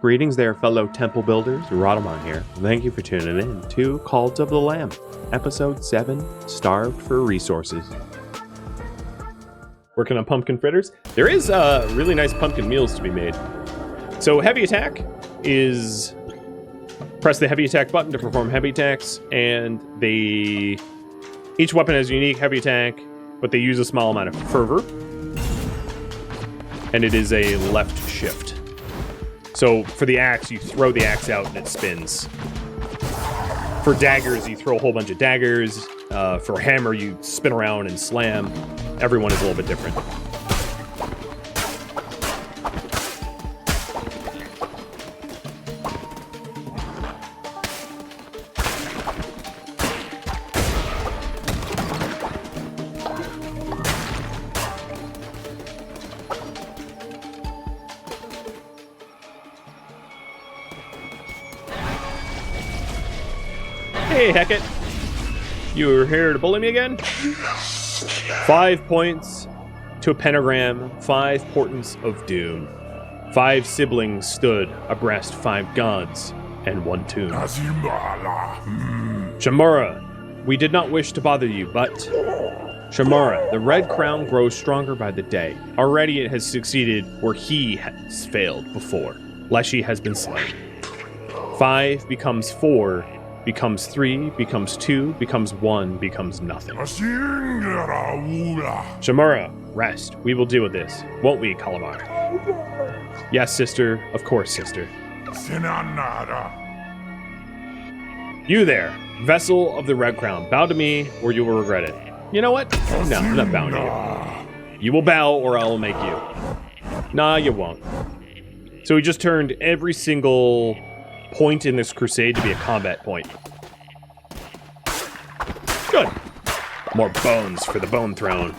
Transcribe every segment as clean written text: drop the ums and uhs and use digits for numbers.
Greetings there, fellow temple builders. Rhadamant here. Thank you for tuning in to Cult of the Lamb, Episode 7, Starved for Resources. Working on pumpkin fritters. There is really nice pumpkin meals to be made. So heavy attack is... Press the heavy attack button to perform heavy attacks, and each weapon has a unique heavy attack, but they use a small amount of fervor. And it is a left shift. So for the axe, you throw the axe out and it spins. For daggers, you throw a whole bunch of daggers. For a hammer, you spin around and slam. Everyone is a little bit different. Hey, Hecket. You're here to bully me again? 5 points to a pentagram, 5 portents of doom. 5 siblings stood abreast 5 gods and 1 tomb. Shamura, we did not wish to bother you, but... Shamura, the red crown grows stronger by the day. Already it has succeeded where he has failed before. Leshy has been slain. 5 becomes 4, becomes 3, becomes 2, becomes 1, becomes nothing. Shamura, rest. We will deal with this. Won't we, Kalamar? Yes, sister. Of course, sister. You there, vessel of the Red Crown. Bow to me, or you will regret it. You know what? No, I'm not bowing to you. You will bow, or I will make you. Nah, you won't. So he just turned every single point in this crusade to be a combat point. Good. More bones for the bone throne.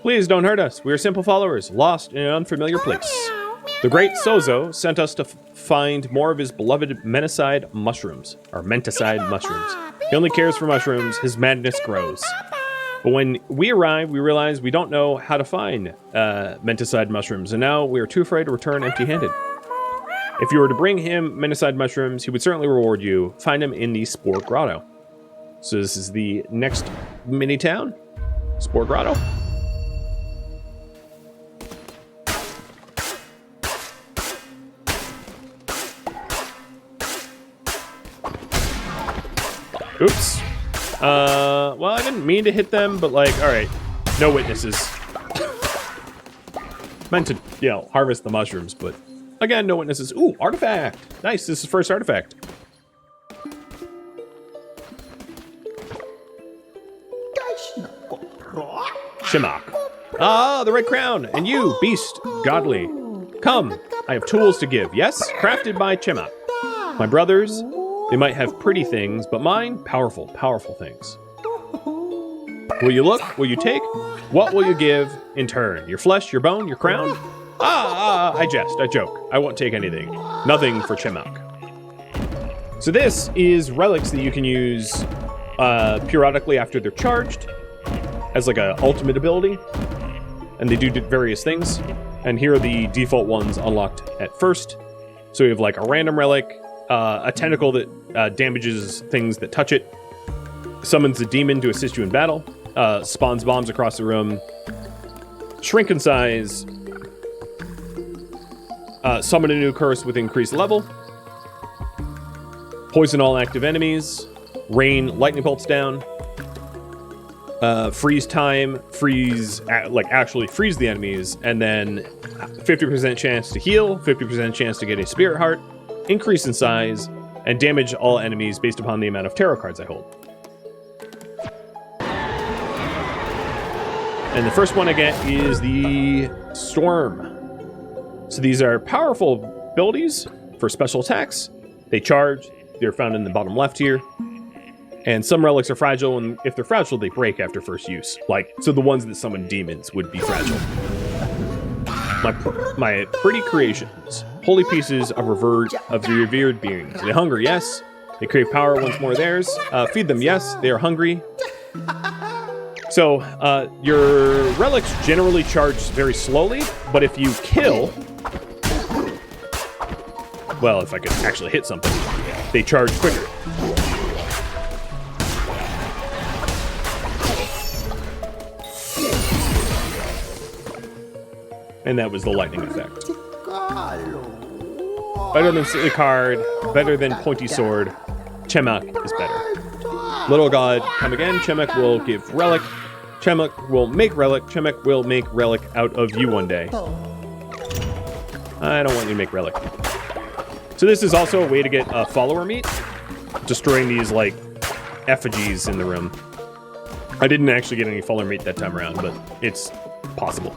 Please don't hurt us. We are simple followers, lost in an unfamiliar place. The great Sozo sent us to find more of his beloved menticide mushrooms, or menticide mushrooms. He only cares for mushrooms, his madness grows. But when we arrive, we realize we don't know how to find menticide mushrooms, and now we are too afraid to return empty-handed. If you were to bring him menticide mushrooms, he would certainly reward you. Find him in the Spore Grotto. So this is the next mini-town, Spore Grotto. Oops. Well, I didn't mean to hit them, but like, alright. No witnesses. Meant to, harvest the mushrooms, but again, no witnesses. Ooh, artifact! Nice, this is first artifact. Shimak. Ah, the Red Crown! And you, beast, godly. Come, I have tools to give. Yes, crafted by Chimak. My brothers... They might have pretty things, but mine, powerful, powerful things. Will you look? Will you take? What will you give in turn? Your flesh, your bone, your crown? I jest, I joke. I won't take anything. Nothing for Chimak. So this is relics that you can use periodically after they're charged as like an ultimate ability. And they do various things. And here are the default ones unlocked at first. So you have like a random relic, a tentacle that damages things that touch it, summons a demon to assist you in battle, spawns bombs across the room, shrink in size, summon a new curse with increased level, poison all active enemies, rain lightning bolts down, freeze time, actually freeze the enemies, and then 50% chance to heal, 50% chance to get a spirit heart, increase in size, and damage all enemies based upon the amount of tarot cards I hold. And the first one I get is the Storm. So these are powerful abilities for special attacks. They charge. They're found in the bottom left here. And some relics are fragile, and if they're fragile, they break after first use. So the ones that summon demons would be fragile. My pretty creations. Holy pieces of revered beings. They hunger, yes. They crave power once more theirs. Feed them, yes. They are hungry. So, your relics generally charge very slowly, but if you kill... Well, if I could actually hit something, they charge quicker. And that was the lightning effect. Better than Silly Card, better than Pointy Sword. Chemak is better. Little God, come again. Chemak will give relic. Chemak will make relic. Chemak will make relic out of you one day. I don't want you to make relic. So this is also a way to get follower meat. Destroying these, like, effigies in the room. I didn't actually get any follower meat that time around, but it's possible.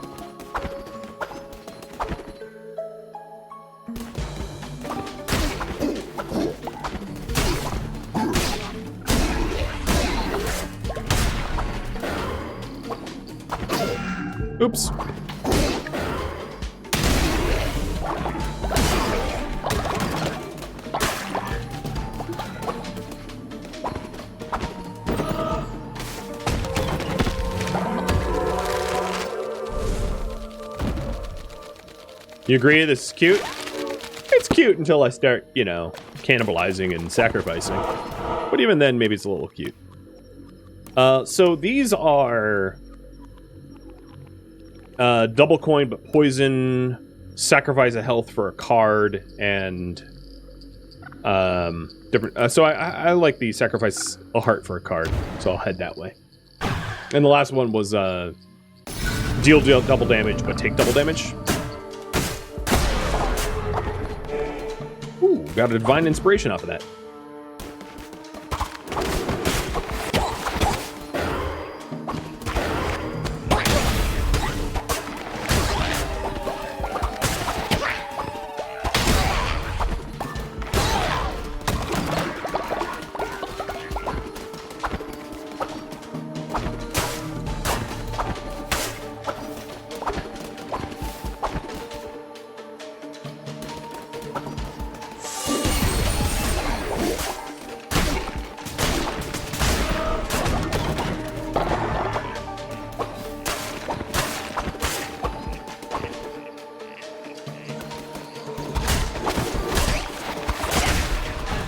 Oops. You agree this is cute? It's cute until I start, you know, cannibalizing and sacrificing. But even then, maybe it's a little cute. So these are... double coin, but poison, sacrifice a health for a card, and different. So I like the sacrifice a heart for a card, so I'll head that way. And the last one was deal double damage, but take double damage. Ooh, got a divine inspiration off of that.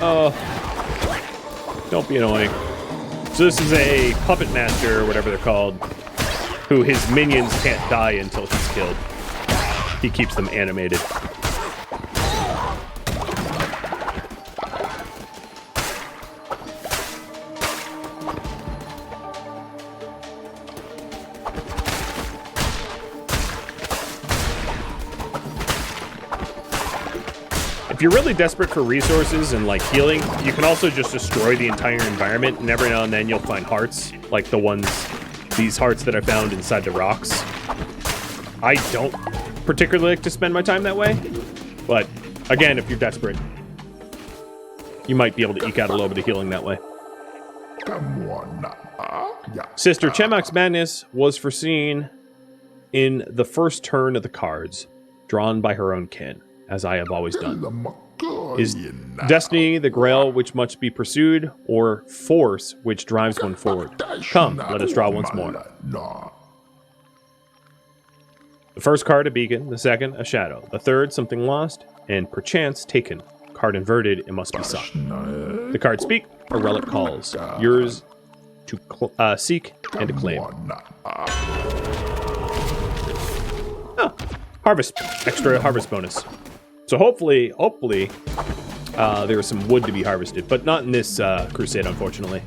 Oh, don't be annoying. So this is a puppet master, or whatever they're called, who his minions can't die until he's killed. He keeps them animated. If you're really desperate for resources and like healing, you can also just destroy the entire environment, and every now and then you'll find hearts, like the ones, these hearts that I found inside the rocks. I don't particularly like to spend my time that way, but again, if you're desperate, you might be able to eke out a little bit of healing that way. Sister Chemak's madness was foreseen in the first turn of the cards, drawn by her own kin, as I have always done. Is destiny the grail which must be pursued, or force which drives one forward? Come, let us draw once more. The first card, a beacon. The second, a shadow. The third, something lost, and perchance taken. Card inverted, it must be sought. The cards speak, a relic calls. Yours to seek and to claim. Oh, harvest. Extra harvest bonus. So hopefully, there is some wood to be harvested, but not in this crusade, unfortunately.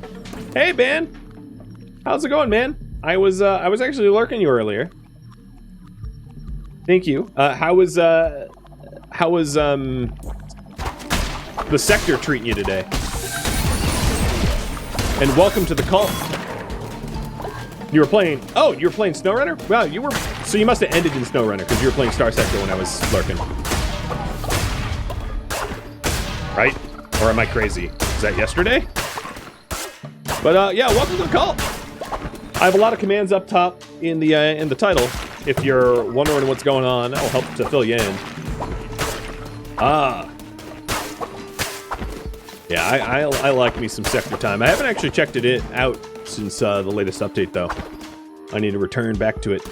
Hey, Ben! How's it going, man? I was actually lurking you earlier. Thank you. How was the sector treating you today? And welcome to the cult. You were playing SnowRunner? Wow, so you must have ended in SnowRunner because you were playing Star Sector when I was lurking. Right? Or am I crazy? Is that yesterday? But yeah, welcome to the cult. I have a lot of commands up top in the title. If you're wondering what's going on, that'll help to fill you in. Yeah, I like me some Sector Time. I haven't actually checked it out since the latest update, though. I need to return back to it.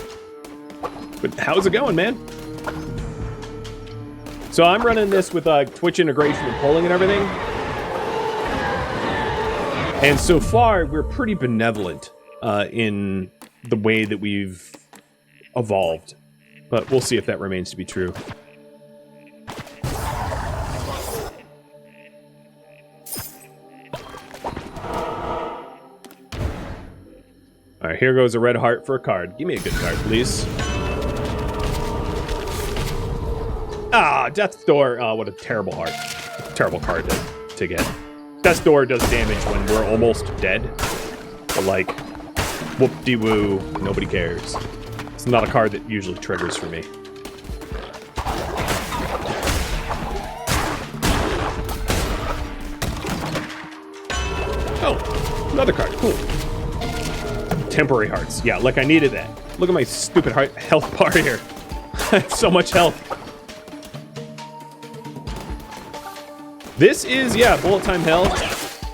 But how's it going, man? So I'm running this with Twitch integration and polling and everything. And so far, we're pretty benevolent in the way that we've evolved. But we'll see if that remains to be true. All right, here goes a red heart for a card. Give me a good card, please. Ah, Death's Door. Oh, what a terrible heart. Terrible card to get. Death's Door does damage when we're almost dead. But like, whoop-de-woo, nobody cares. It's not a card that usually triggers for me. Oh, another card. Cool. Temporary hearts. Yeah, like I needed that. Look at my stupid health bar here. I have so much health. This is, yeah, bullet time hell.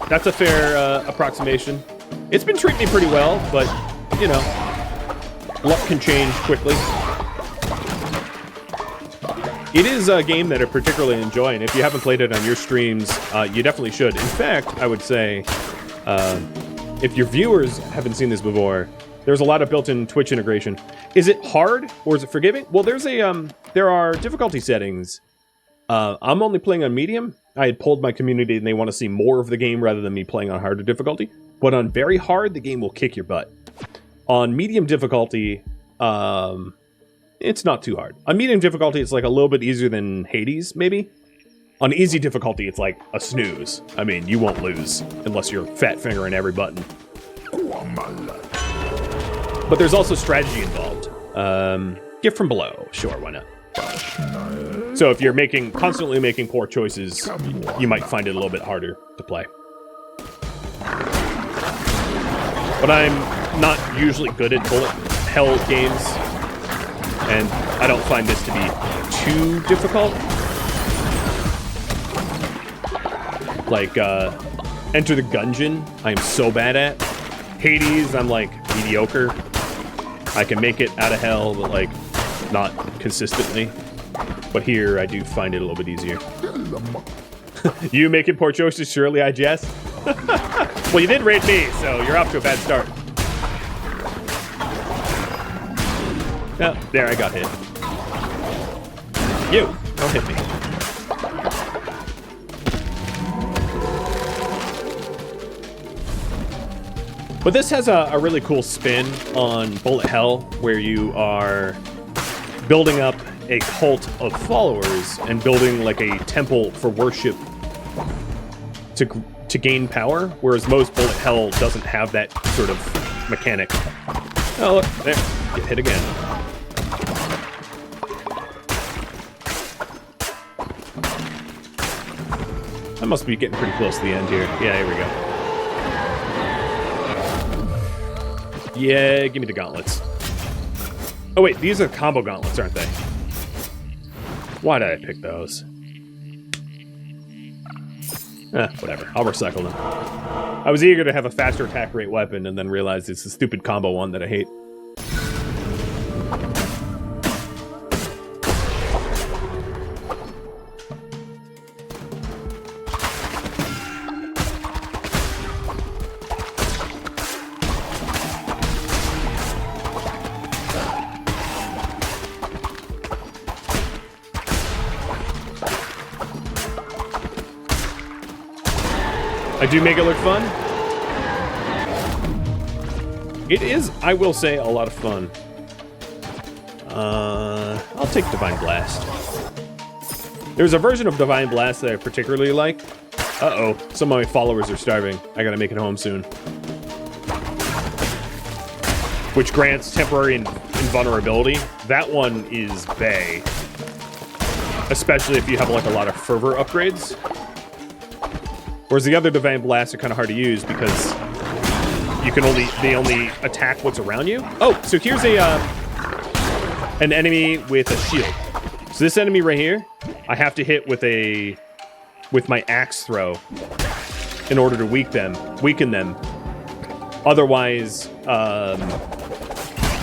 That's a fair approximation. It's been treating me pretty well, but, you know, luck can change quickly. It is a game that I particularly enjoy, and if you haven't played it on your streams, you definitely should. In fact, I would say, if your viewers haven't seen this before, there's a lot of built-in Twitch integration. Is it hard, or is it forgiving? Well, there's a there are difficulty settings. I'm only playing on medium. I had polled my community, and they want to see more of the game rather than me playing on harder difficulty. But on very hard, the game will kick your butt. On medium difficulty, it's not too hard. On medium difficulty, it's like a little bit easier than Hades, maybe. On easy difficulty, it's like a snooze. I mean, you won't lose unless you're fat fingering every button. But there's also strategy involved. Gift from below. Sure, why not? So if you're constantly making poor choices, you might find it a little bit harder to play. But I'm not usually good at bullet hell games, and I don't find this to be too difficult. Like, Enter the Gungeon, I am so bad at. Hades, I'm like mediocre. I can make it out of hell, but like not consistently. But here, I do find it a little bit easier. You making poor choices, surely, I jest? Well, you did raid me, so you're off to a bad start. Oh, there, I got hit. You, don't hit me. But this has a really cool spin on Bullet Hell, where you are building up a cult of followers and building like a temple for worship to gain power, whereas most Bullet Hell doesn't have that sort of mechanic. Oh, look, there, get hit again. I must be getting pretty close to the end here. Yeah, here we go. Yeah, give me the gauntlets. Oh wait, these are combo gauntlets, aren't they? Why did I pick those? Whatever. I'll recycle them. I was eager to have a faster attack rate weapon and then realized it's a stupid combo one that I hate. I do make it look fun. It is, I will say, a lot of fun. I'll take Divine Blast. There's a version of Divine Blast that I particularly like. Uh-oh, some of my followers are starving. I gotta make it home soon. Which grants temporary invulnerability. That one is bae. Especially if you have like a lot of fervor upgrades. Whereas the other Divine Blasts are kind of hard to use because they only attack what's around you. Oh, so here's an enemy with a shield. So this enemy right here, I have to hit with my axe throw in order to weaken them. Otherwise,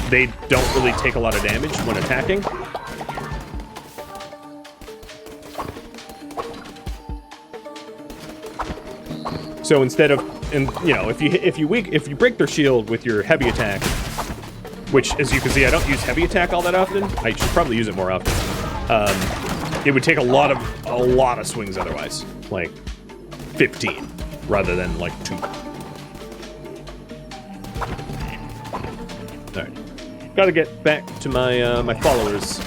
they don't really take a lot of damage when attacking. So instead of, if you break their shield with your heavy attack, which, as you can see, I don't use heavy attack all that often. I should probably use it more often. It would take a lot of swings otherwise, like 15 rather than like 2. All right, gotta get back to my my followers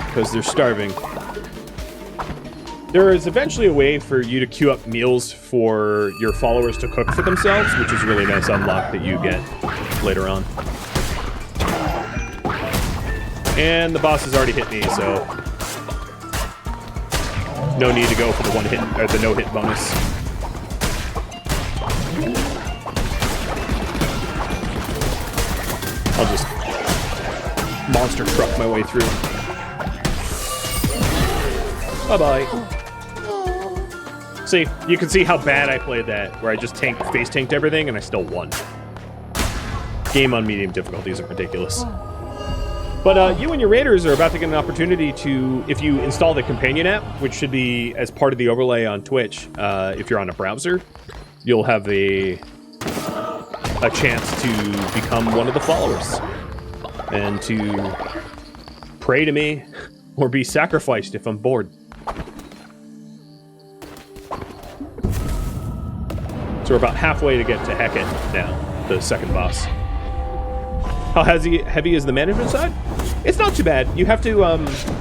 because they're starving. There is eventually a way for you to queue up meals for your followers to cook for themselves, which is a really nice unlock that you get later on. And the boss has already hit me, so no need to go for the one hit or the no-hit bonus. I'll just monster truck my way through. Bye-bye. See, you can see how bad I played that, where I just face tanked everything and I still won. Game on medium difficulty isn't ridiculous. But you and your raiders are about to get an opportunity to, if you install the companion app, which should be as part of the overlay on Twitch, if you're on a browser, you'll have a chance to become one of the followers and to pray to me or be sacrificed if I'm bored. So we're about halfway to get to Hecate now, the second boss. How heavy is the management side? It's not too bad. You have to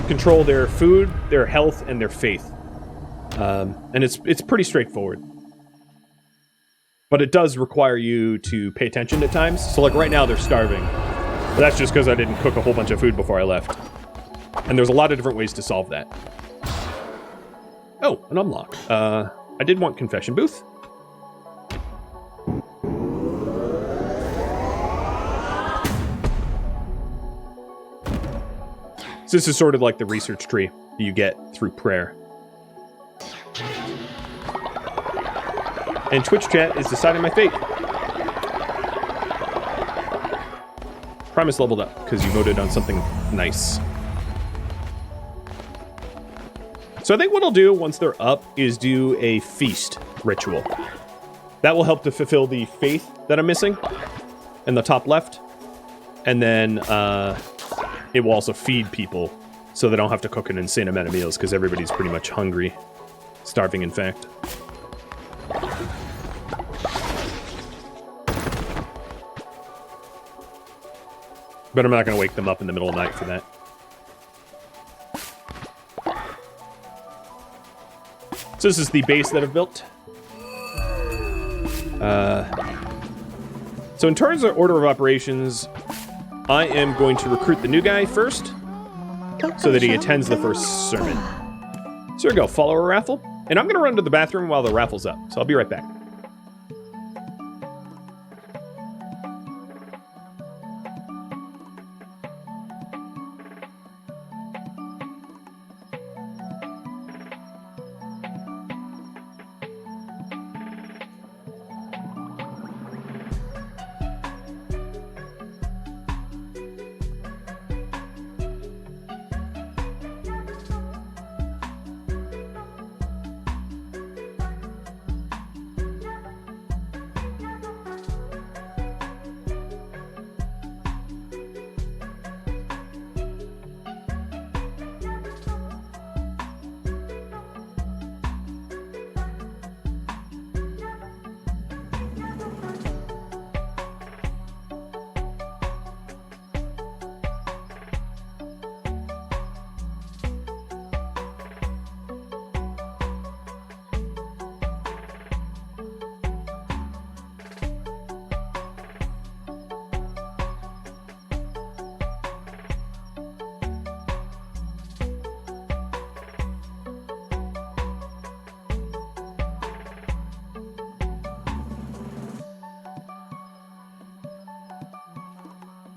control their food, their health, and their faith. And it's pretty straightforward. But it does require you to pay attention at times. So like right now they're starving. But that's just because I didn't cook a whole bunch of food before I left. And there's a lot of different ways to solve that. Oh, an unlock. I did want confession booth. So this is sort of like the research tree you get through prayer. And Twitch chat is deciding my fate. Primus leveled up because you voted on something nice. So I think what I'll do once they're up is do a feast ritual. That will help to fulfill the faith that I'm missing in the top left. And then it will also feed people so they don't have to cook an insane amount of meals because everybody's pretty much hungry. Starving, in fact. But I'm not going to wake them up in the middle of the night for that. So this is the base that I've built. So in terms of order of operations, I am going to recruit the new guy first, so that he attends the first sermon. So here we go, follower raffle. And I'm going to run to the bathroom while the raffle's up, so I'll be right back.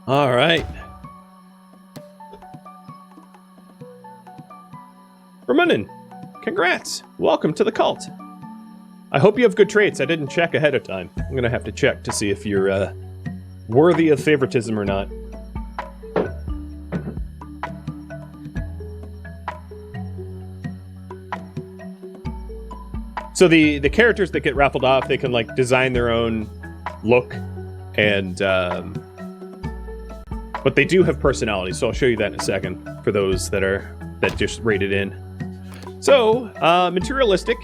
All right. Rhadamant, congrats. Welcome to the cult. I hope you have good traits. I didn't check ahead of time. I'm gonna have to check to see if you're worthy of favoritism or not. So the characters that get raffled off, they can like design their own look, and but they do have personality. So I'll show you that in a second for those that just rated in. So materialistic,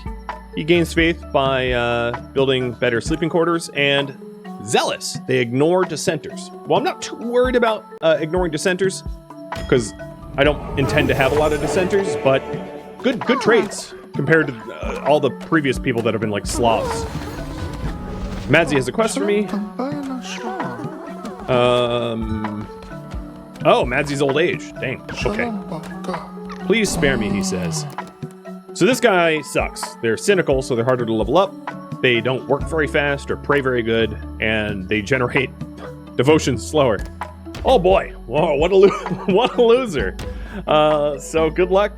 he gains faith by building better sleeping quarters, and zealous, they ignore dissenters. Well, I'm not too worried about ignoring dissenters because I don't intend to have a lot of dissenters, but good traits compared to all the previous people that have been like sloths. Madzi has a quest for me. Oh, Madzi's old age. Dang. Okay. Please spare me, he says. So this guy sucks. They're cynical, so they're harder to level up. They don't work very fast or pray very good, and they generate devotion slower. Oh boy. Whoa, what a loser. So good luck,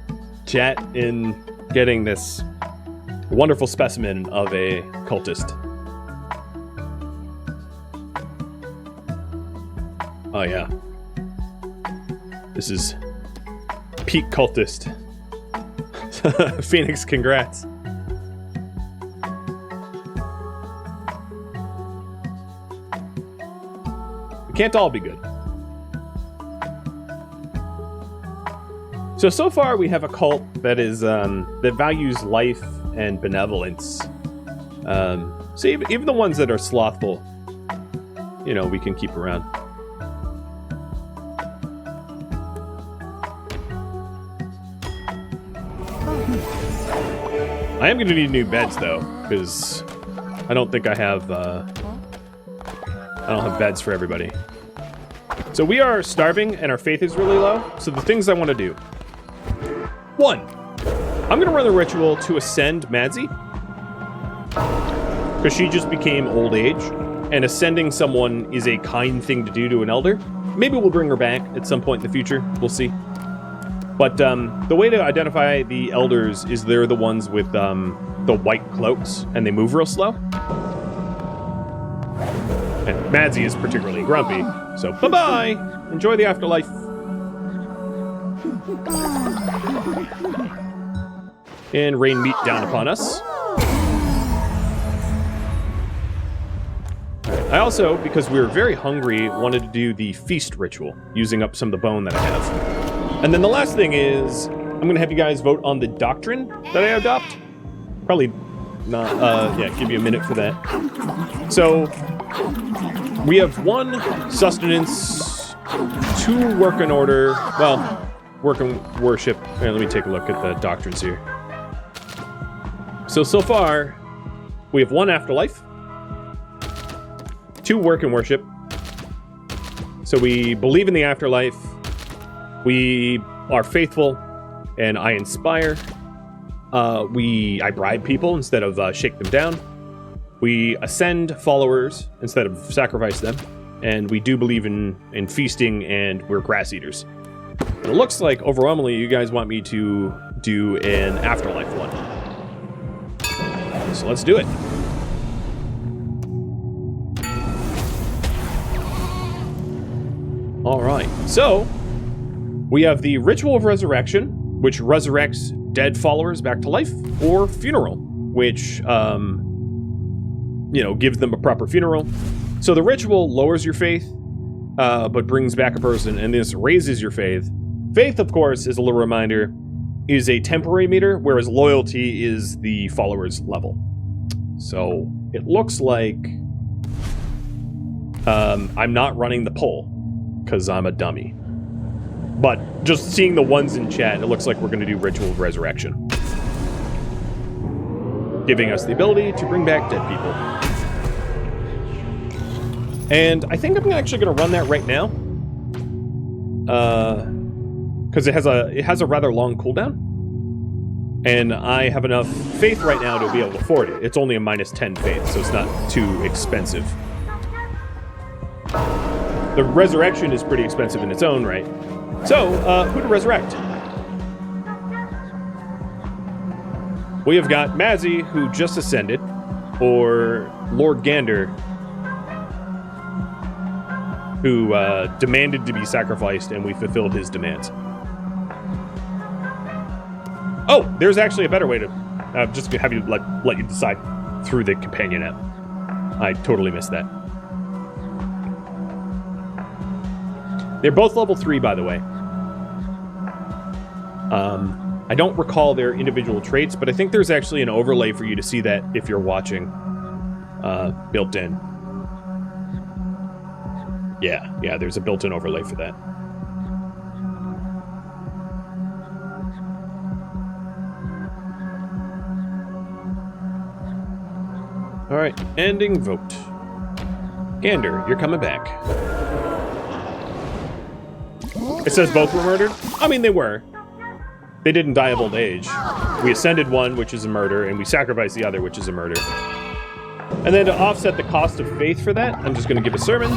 chat, in getting this wonderful specimen of a cultist. Oh yeah. This is peak cultist. Phoenix, congrats. We can't all be good. So far we have a cult that is that values life and benevolence. So even the ones that are slothful, you know, we can keep around. I am going to need new beds though, because I don't think I don't have beds for everybody. So we are starving and our faith is really low. So the things I want to do. 1, I'm going to run the ritual to ascend Madzi, because she just became old age, and ascending someone is a kind thing to do to an elder. Maybe we'll bring her back at some point in the future. We'll see. But the way to identify the elders is they're the ones with the white cloaks, and they move real slow. And Madzi is particularly grumpy, so bye-bye! Enjoy the afterlife. And rain meat down upon us. I also, because we were very hungry, wanted to do the feast ritual, using up some of the bone that I have. And then the last thing is, I'm going to have you guys vote on the doctrine that I adopt. Probably not, yeah, give you a minute for that. So, we have 1 sustenance, 2 work in order, well, work and worship. Here, let me take a look at the doctrines here. So far, we have 1 afterlife, 2 work and worship. So we believe in the afterlife, we are faithful, and I inspire. I bribe people instead of shake them down. We ascend followers instead of sacrifice them. And we do believe in feasting, and we're grass eaters. It looks like overwhelmingly you guys want me to do an afterlife one. So let's do it. All right, so we have the Ritual of Resurrection, which resurrects dead followers back to life, or Funeral, which, gives them a proper funeral. So the ritual lowers your faith, but brings back a person, and this raises your faith. Faith, of course, is a little reminder, is a temporary meter, whereas loyalty is the follower's level. So it looks like I'm not running the poll, because I'm a dummy. But just seeing the ones in chat, it looks like we're going to do Ritual of Resurrection, giving us the ability to bring back dead people. And I think I'm actually going to run that right now, because it has a rather long cooldown, and I have enough faith right now to be able to afford it. It's only a -10 faith, so it's not too expensive. The resurrection is pretty expensive in its own right. So, who to resurrect? We have got Mazzy, who just ascended, or Lord Gander, who demanded to be sacrificed, and we fulfilled his demands. Oh, there's actually a better way to just have you let you decide through the companion app. I totally missed that. They're both level 3, by the way. I don't recall their individual traits, but I think there's actually an overlay for you to see that if you're watching, built in. Yeah, there's a built-in overlay for that. All right, ending vote. Gander, you're coming back. It says both were murdered? I mean, they were. They didn't die of old age. We ascended one, which is a murder, and we sacrificed the other, which is a murder. And then to offset the cost of faith for that, I'm just going to give a sermon.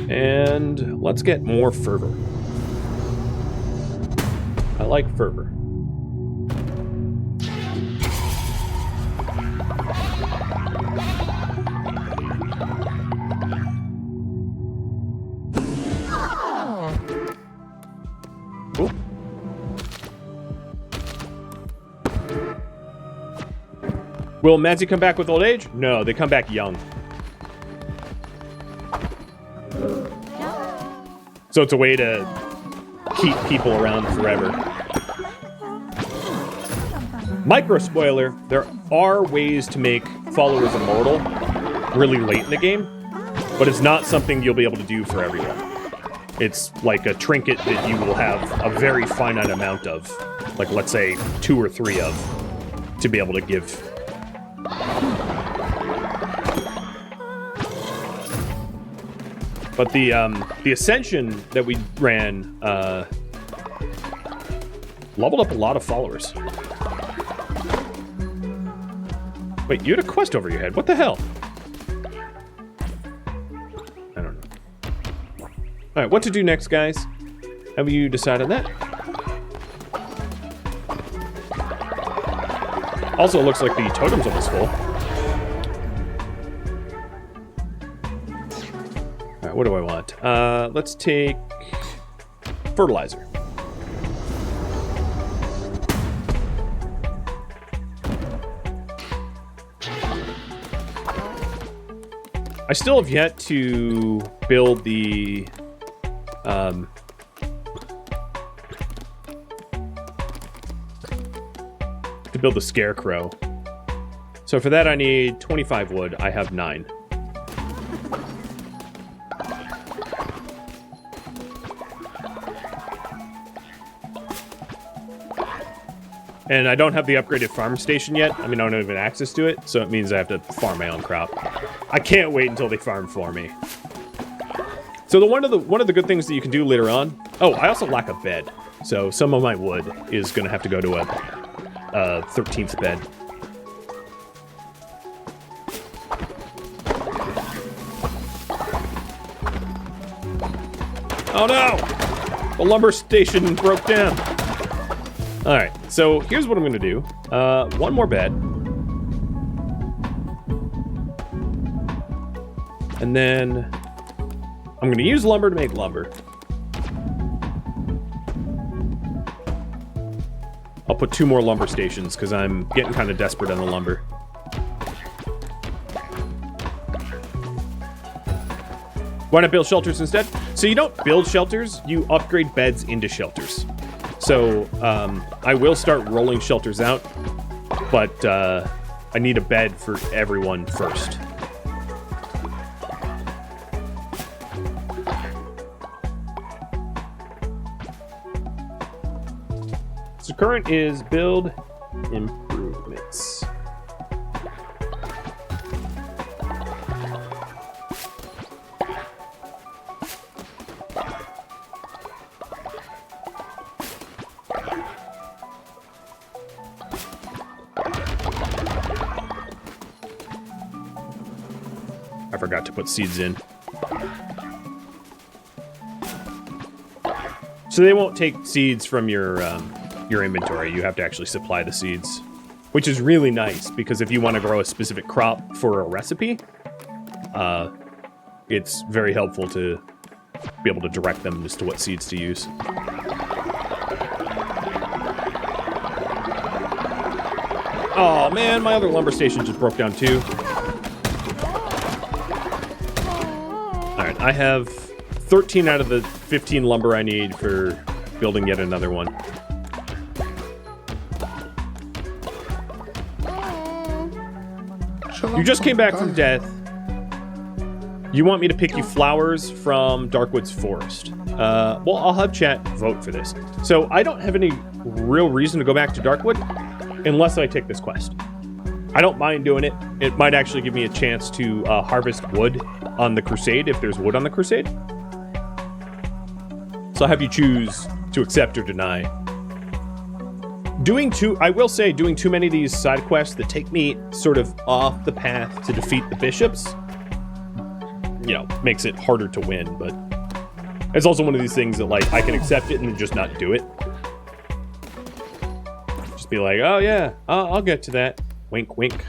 And let's get more fervor. I like fervor. Cool. Will Madzi come back with old age? No, they come back young. So it's a way to keep people around forever. Micro spoiler, there are ways to make followers immortal really late in the game, but it's not something you'll be able to do for everyone. It's like a trinket that you will have a very finite amount of, like let's say 2 or 3 of, to be able to give. But the Ascension that we ran leveled up a lot of followers. Wait, you had a quest over your head. What the hell? I don't know. All right, what to do next, guys? Have you decided that? Also, it looks like the totem's almost full. All right, what do I want? Let's take fertilizer. I still have yet to build the scarecrow. So for that I need 25 wood. I have 9. And I don't have the upgraded farm station yet. I mean, I don't have access to it, so it means I have to farm my own crop. I can't wait until they farm for me. So one of the good things that you can do later on. Oh, I also lack a bed, so some of my wood is going to have to go to a 13th bed. Oh no! The lumber station broke down. All right, so here's what I'm going to do. One more bed. And then I'm going to use lumber to make lumber. I'll put 2 more lumber stations because I'm getting kind of desperate on the lumber. Why not build shelters instead? So you don't build shelters, you upgrade beds into shelters. So I will start rolling shelters out, but I need a bed for everyone first. So current is build improvements. I forgot to put seeds in. So they won't take seeds from your your inventory. You have to actually supply the seeds, which is really nice because if you want to grow a specific crop for a recipe, it's very helpful to be able to direct them as to what seeds to use. Oh man, my other lumber station just broke down too. Alright, I have 13 out of the 15 lumber I need for building yet another one. You just came back from death. You want me to pick you flowers from Darkwood's forest. Well, I'll have chat vote for this. So I don't have any real reason to go back to Darkwood unless I take this quest. I don't mind doing it. It might actually give me a chance to harvest wood on the crusade if there's wood on the crusade. So I'll have you choose to accept or deny. I will say, doing too many of these side quests that take me sort of off the path to defeat the bishops, you know, makes it harder to win, but it's also one of these things that, like, I can accept it and then just not do it. Just be like, oh yeah, I'll get to that. Wink, wink.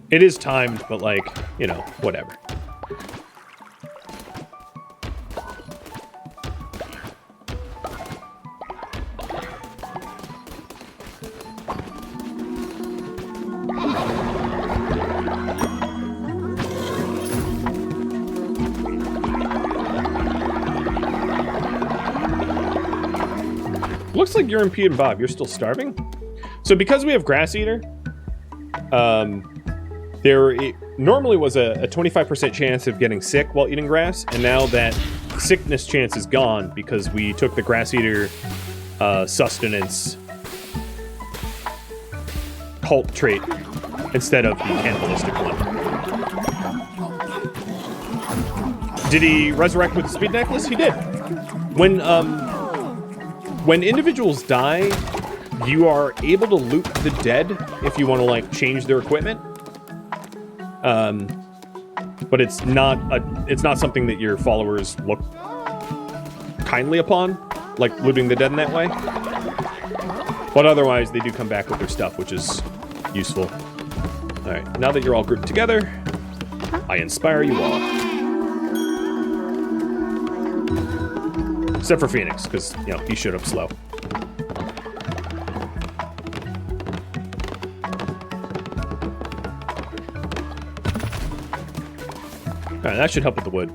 It is timed, but, like, you know, whatever. Looks like you're in P and Bob. You're still starving? So because we have Grass Eater, there normally was a 25% chance of getting sick while eating grass, and now that sickness chance is gone because we took the Grass Eater sustenance cult trait instead of the cannibalistic one. Did he resurrect with the speed necklace? He did. When individuals die, you are able to loot the dead if you want to, like, change their equipment. But it's not something that your followers look kindly upon, like looting the dead in that way. But otherwise, they do come back with their stuff, which is useful. All right, now that you're all grouped together, I inspire you all. Except for Phoenix, because, you know, he showed up slow. Alright, that should help with the wood.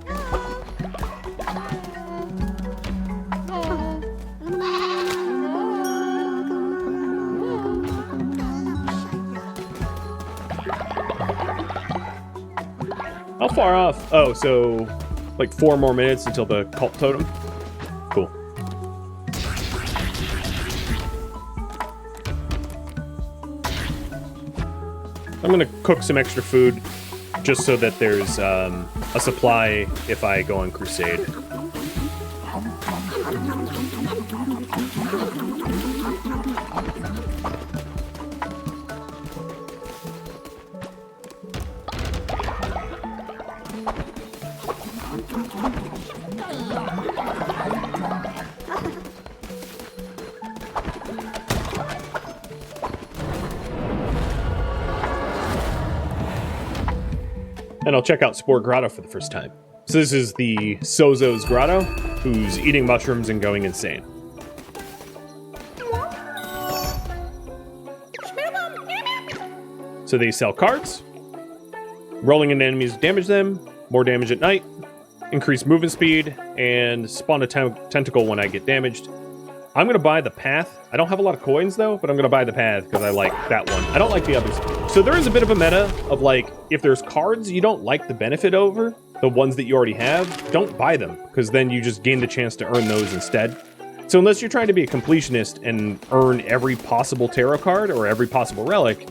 How far off? Oh, so like 4 more minutes until the cult totem? Cool. I'm gonna cook some extra food just so that there's a supply if I go on crusade. And I'll check out Spore Grotto for the first time. So this is the Sozo's Grotto, who's eating mushrooms and going insane. So they sell cards. Rolling into enemies to damage them, more damage at night, increase movement speed, and spawn a tentacle when I get damaged. I'm gonna buy the path. I don't have a lot of coins though, but I'm gonna buy the path because I like that one. I don't like the others. So there is a bit of a meta of, like, if there's cards you don't like the benefit over, the ones that you already have, don't buy them, because then you just gain the chance to earn those instead. So unless you're trying to be a completionist and earn every possible tarot card or every possible relic,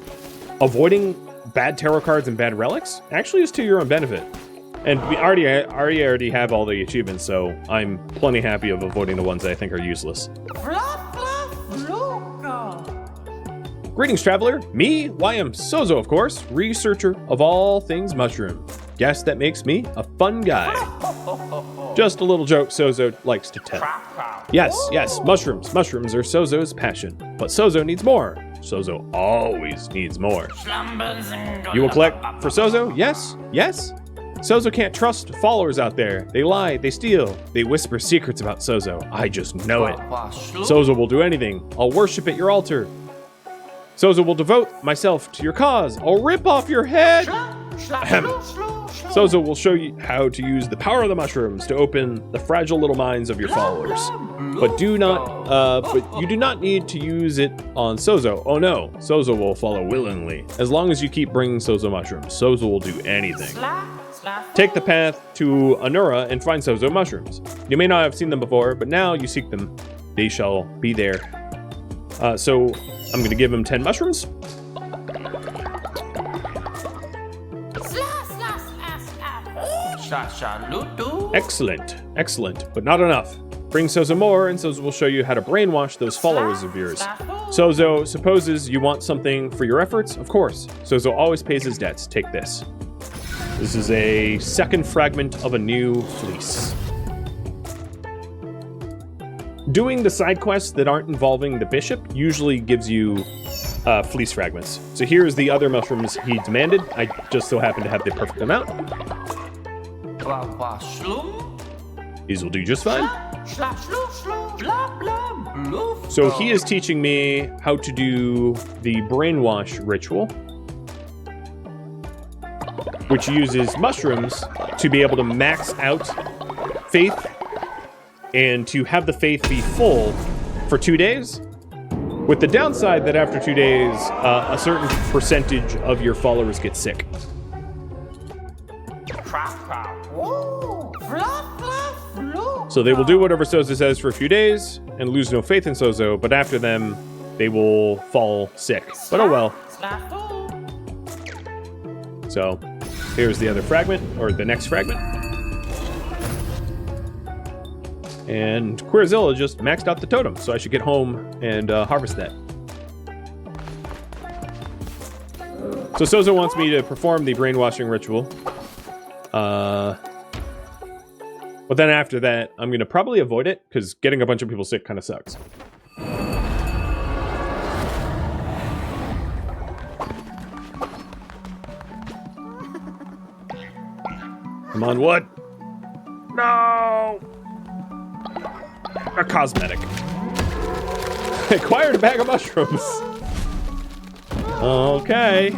avoiding bad tarot cards and bad relics actually is to your own benefit. And we already have all the achievements, so I'm plenty happy of avoiding the ones that I think are useless. Greetings, traveler. Me, YM Sozo, of course, researcher of all things mushroom. Guess that makes me a fun guy. Just a little joke Sozo likes to tell. Yes, mushrooms. Mushrooms are Sozo's passion. But Sozo needs more. Sozo always needs more. You will collect for Sozo? Yes? Sozo can't trust followers out there. They lie, they steal, they whisper secrets about Sozo. I just know it. Sozo will do anything. I'll worship at your altar. Sozo will devote myself to your cause. I'll rip off your head. Sozo will show you how to use the power of the mushrooms to open the fragile little minds of your followers. But you do not need to use it on Sozo. Oh no, Sozo will follow willingly. As long as you keep bringing Sozo mushrooms, Sozo will do anything. Take the path to Anura and find Sozo mushrooms. You may not have seen them before, but now you seek them. They shall be there. So I'm going to give him 10 mushrooms. Excellent, but not enough. Bring Sozo more, and Sozo will show you how to brainwash those followers of yours. Sozo supposes you want something for your efforts? Of course. Sozo always pays his debts. Take this. This is a second fragment of a new fleece. Doing the side quests that aren't involving the bishop usually gives you fleece fragments. So here's the other mushrooms he demanded. I just so happen to have the perfect amount. These will do just fine. So he is teaching me how to do the brainwash ritual, which uses mushrooms to be able to max out faith and to have the faith be full for 2 days, with the downside that after 2 days, a certain percentage of your followers get sick. So they will do whatever Sozo says for a few days and lose no faith in Sozo, but after them, they will fall sick. But oh well. So here's the other fragment, or the next fragment. And Queerzilla just maxed out the totem, so I should get home and harvest that. So Sozo wants me to perform the brainwashing ritual. But then after that, I'm going to probably avoid it, because getting a bunch of people sick kind of sucks. Come on, what? No! A cosmetic. I acquired a bag of mushrooms. Okay.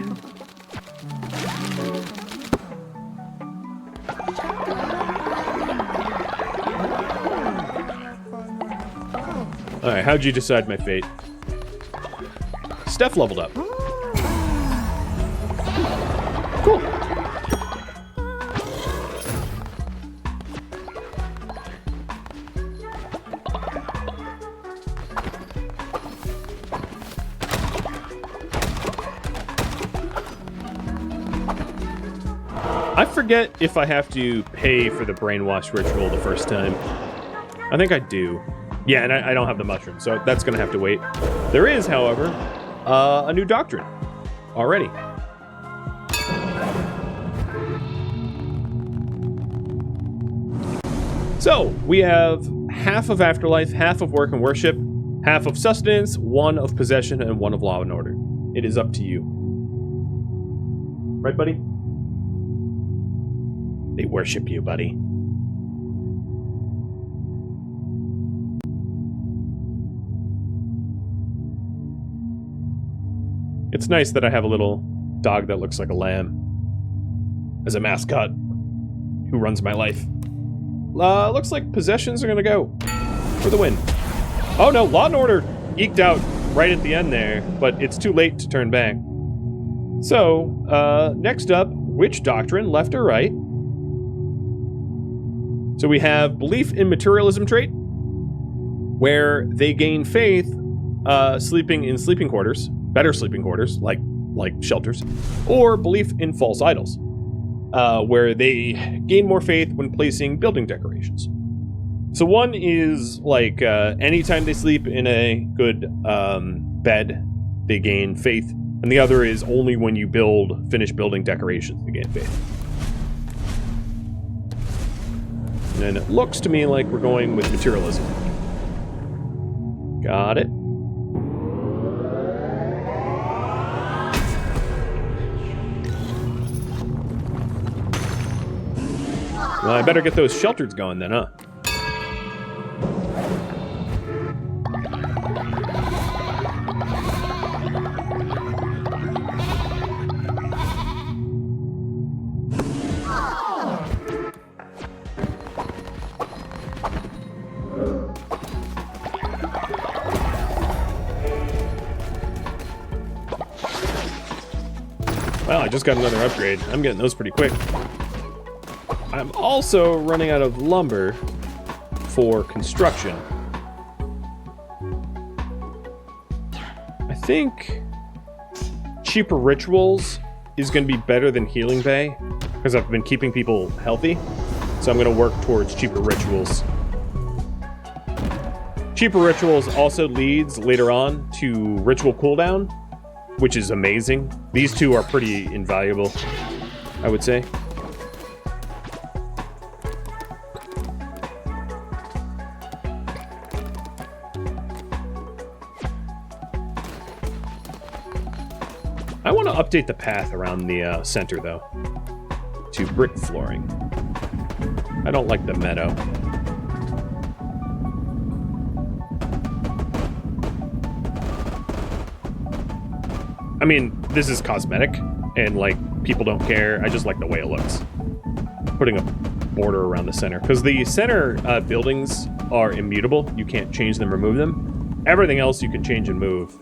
Alright, how'd you decide my fate? Steph leveled up. Cool. I forget if I have to pay for the brainwash ritual the first time. I think I do. Yeah, and I don't have the mushroom, so that's going to have to wait. There is, however, a new doctrine already. So, we have half of afterlife, half of work and worship, half of sustenance, 1 of possession, and 1 of law and order. It is up to you. Right, buddy? They worship you, buddy. It's nice that I have a little dog that looks like a lamb as a mascot who runs my life. Looks like possessions are gonna go for the win. Oh no, Law and Order eked out right at the end there, but it's too late to turn back. So, next up, which doctrine, left or right? So we have belief in materialism trait, where they gain faith sleeping in sleeping quarters, better sleeping quarters, like shelters, or belief in false idols, where they gain more faith when placing building decorations. So one is like anytime they sleep in a good bed, they gain faith, and the other is only when you finish building decorations, they gain faith. And it looks to me like we're going with materialism. Got it. Well, I better get those shelters going then, huh? Well, I just got another upgrade. I'm getting those pretty quick. I'm also running out of lumber for construction. I think cheaper rituals is going to be better than healing bay because I've been keeping people healthy. So I'm going to work towards cheaper rituals. Cheaper rituals also leads later on to ritual cooldown, which is amazing. These two are pretty invaluable, I would say. I want to update the path around the center, though, to brick flooring. I don't like the meadow. I mean, this is cosmetic, and, like, people don't care. I just like the way it looks. Putting a border around the center. Because the center buildings are immutable. You can't change them or move them. Everything else you can change and move.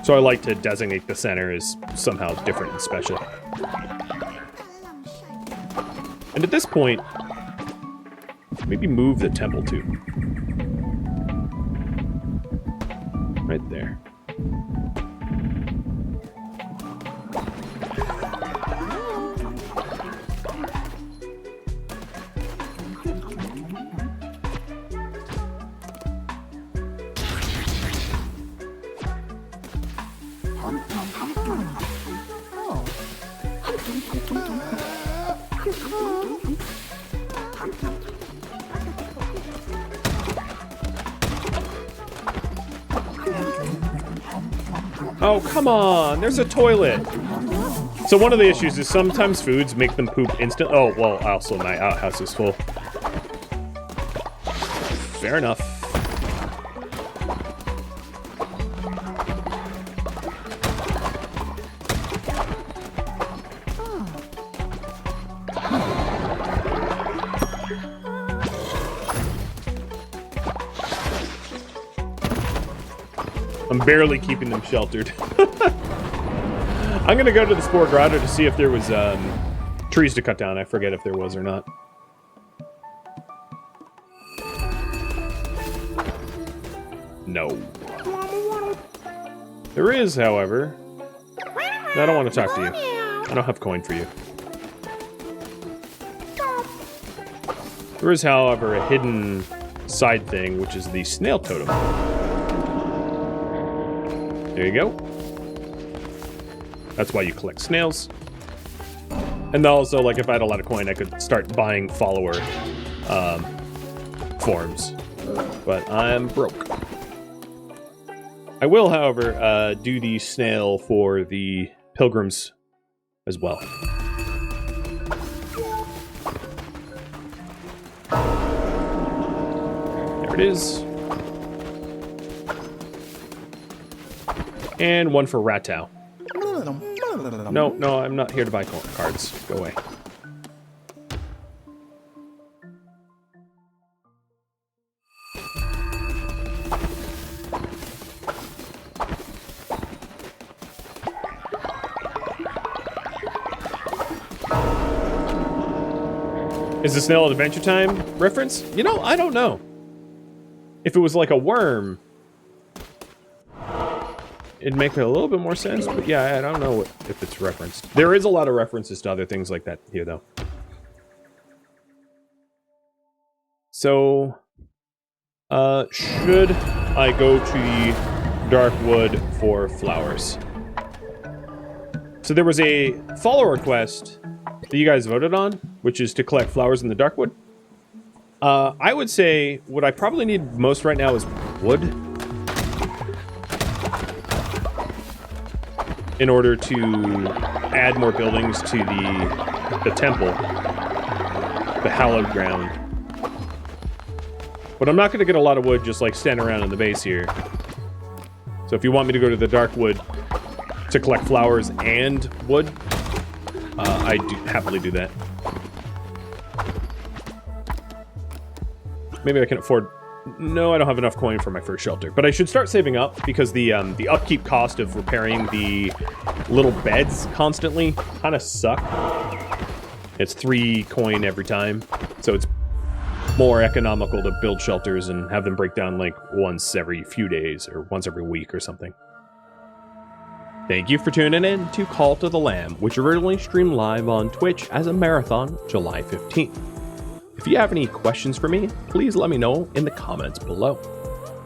So I like to designate the center as somehow different and special. And at this point, maybe move the temple too. Right there. Oh, come on! There's a toilet! So one of the issues is sometimes foods make them poop instant. Oh, well, also my outhouse is full. Fair enough. I'm barely keeping them sheltered. I'm gonna go to the Spore Grotto to see if there was trees to cut down. I forget if there was or not. No. There is, however. I don't want to talk to you. I don't have coin for you. There is, however, a hidden side thing, which is the snail totem. There you go. That's why you collect snails. And also, like, if I had a lot of coin, I could start buying follower forms. But I'm broke. I will, however, do the snail for the pilgrims as well. There it is. And one for Ratau. No, I'm not here to buy cards. Go away. Is the snail an Adventure Time reference? You know, I don't know. If it was like a worm, it'd make a little bit more sense, but yeah, I don't know if it's referenced. There is a lot of references to other things like that here, though. So, should I go to the Dark Wood for flowers? So there was a follower request that you guys voted on, which is to collect flowers in the Darkwood. I would say what I probably need most right now is wood. In order to add more buildings to the temple, the hallowed ground. But I'm not going to get a lot of wood just like standing around in the base here. So if you want me to go to the Darkwood to collect flowers and wood, I do happily do that. Maybe I can afford... No, I don't have enough coin for my first shelter. But I should start saving up because the upkeep cost of repairing the little beds constantly kind of suck. It's 3 coin every time. So it's more economical to build shelters and have them break down like once every few days or once every week or something. Thank you for tuning in to Call to the Lamb, which originally streamed live on Twitch as a marathon July 15th. If you have any questions for me, please let me know in the comments below.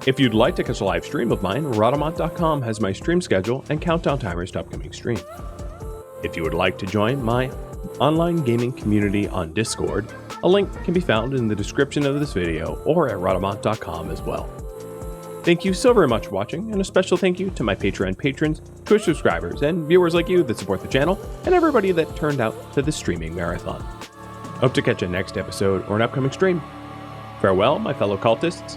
If you'd like to catch a live stream of mine, Rhadamant.com has my stream schedule and countdown timers to upcoming streams. If you would like to join my online gaming community on Discord, a link can be found in the description of this video or at Rhadamant.com as well. Thank you so very much for watching, and a special thank you to my Patreon patrons, Twitch subscribers, and viewers like you that support the channel, and everybody that turned out to the streaming marathon. Hope to catch you next episode or an upcoming stream. Farewell, my fellow cultists,